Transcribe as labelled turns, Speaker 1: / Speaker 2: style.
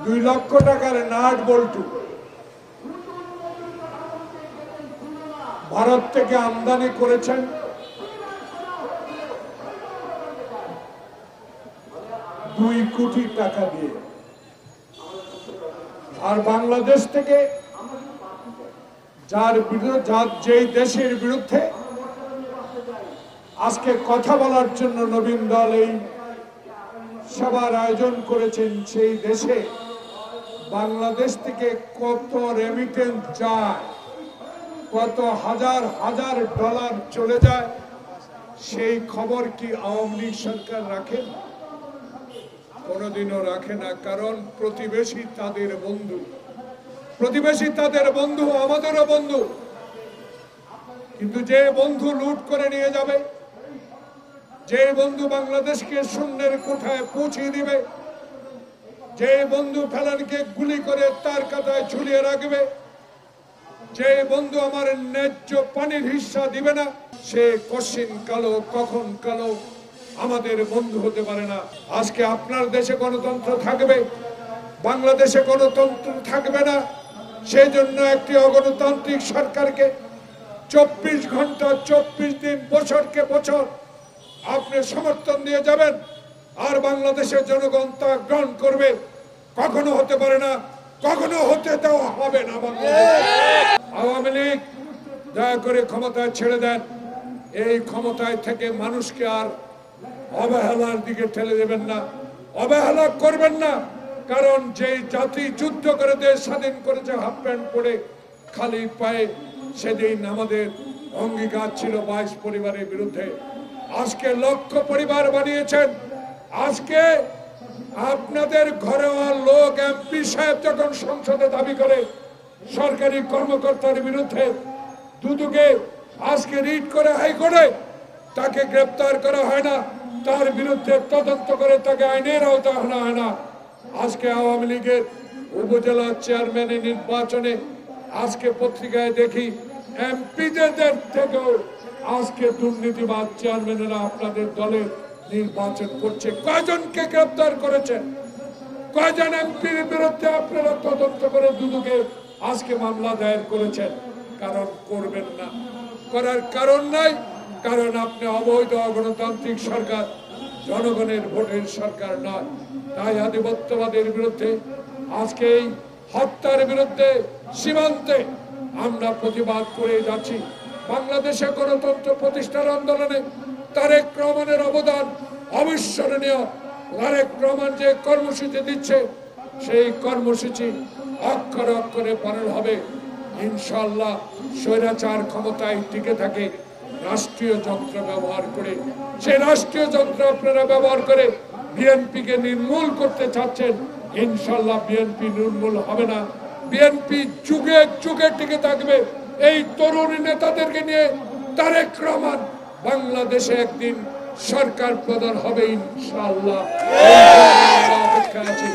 Speaker 1: 2 লক্ষ টাকার নাট বল্টু ভারত থেকে আমদানি করেছেন 2 কোটি টাকা দিয়ে। আর বাংলাদেশ থেকে যেই দেশের বিরুদ্ধে আজকে কথা বলার জন্য নবীন দল এই সভার আয়োজন করেছেন, সেই দেশে বাংলাদেশ থেকে কত রেমিটেন্স যায়, কত হাজার হাজার ডলার চলে যায়, সেই খবর কি আওয়ামী লীগ সরকার রাখেন? কোনোদিনও রাখে না। কারণ প্রতিবেশী তাদের বন্ধু, প্রতিবেশী তাদের বন্ধু, আমাদেরও বন্ধু। কিন্তু যে বন্ধু লুট করে নিয়ে যাবে, যে বন্ধু বাংলাদেশকে শূন্যের কোঠায় পৌঁছে দিবে, যে বন্ধু ফেলানকে গুলি করে তার কাঁটায় ঝুলিয়ে রাখবে, যে বন্ধু আমার ন্যায্য পানির হিস্সা দিবে না, সে কশিন কালো কখন কালো আমাদের বন্ধু হতে পারে না। আজকে আপনার দেশে গণতন্ত্র থাকবে, বাংলাদেশে গণতন্ত্র থাকবে না। সেই জন্য একটি অগণতান্ত্রিক সরকারকে 24 ঘন্টা 24 দিন বছরকে বছর আপনি সমর্থন দিয়ে যাবেন, আর বাংলাদেশের জনগণ তা গ্রহণ করবে? কখনো হতে পারে না, কখনো হতে দেওয়া হবে না। আওয়ামী লীগ দয়া করে ক্ষমতায় ছেড়ে দেন। এই ক্ষমতায় থেকে মানুষকে আর অবহেলার দিকে ঠেলে দেবেন না, অবহেলা করবেন না। কারণ যে জাতি যুদ্ধ করে দেশ স্বাধীন করেছে হাফ প্যান্ট পরে খালি পায়ে, সেদিন আমাদের অঙ্গীকার ছিল 22 পরিবারের বিরুদ্ধে। আজকে লক্ষ পরিবার বানিয়েছেন। আজকে আপনাদের ঘরোয়া লোক এমপি সাহেব যখন সংসদে দাবি করে সরকারি কর্মকর্তার বিরুদ্ধে, দুদকে আজকে রিট করে হাইকোর্টে, তাকে গ্রেপ্তার করা হয় না, তার বিরুদ্ধে তদন্ত করে তাকে আইনের আওতায় আনা হয় না। আজকে আওয়ামী লীগের উপজেলা চেয়ারম্যানের নির্বাচনে আজকে পত্রিকায় দেখি এমপিদের থেকেও আজকে দুর্নীতিবাদ চেয়ারম্যানেরা আপনাদের দলে নির্বাচন করছে। কয়জনকে গ্রেপ্তার করেছেন? কয়জন এমপির বিরুদ্ধে আপনারা তদন্ত করে দুদকে আজকে মামলা দায়ের করেছেন? কারণ করবেন না, করার কারণ নাই। কারণ আপনি অবৈধ অগণতান্ত্রিক সরকার, জনগণের ভোটের সরকার নয়। তাই আধিপত্যবাদের বিরুদ্ধে আজকে এই হত্যার বিরুদ্ধে সীমান্তে আমরা প্রতিবাদ করে যাচ্ছি। বাংলাদেশে গণতন্ত্র প্রতিষ্ঠার আন্দোলনে তারেক রহমানের অবদান অবিস্মরণীয়। তারেক রহমান যে কর্মসূচি দিচ্ছে, সেই কর্মসূচি অক্ষরে অক্ষরে পালন হবে ইনশাআল্লাহ। স্বৈরাচার ক্ষমতায় টিকে থাকে রাষ্ট্রীয় যন্ত্র ব্যবহার করে। সেই রাষ্ট্রীয় যন্ত্র আপনারা ব্যবহার করে বিএনপিকে নির্মূল করতে চাচ্ছেন। ইনশাআল্লাহ বিএনপি নির্মূল হবে না। বিএনপি যুগে যুগে টিকে থাকবে। এই তরুণ নেতাদেরকে নিয়ে তারেক রহমান বাংলাদেশে একদিন সরকার প্রধান হবে ইনশাআল্লাহ। অপেক্ষা আছে।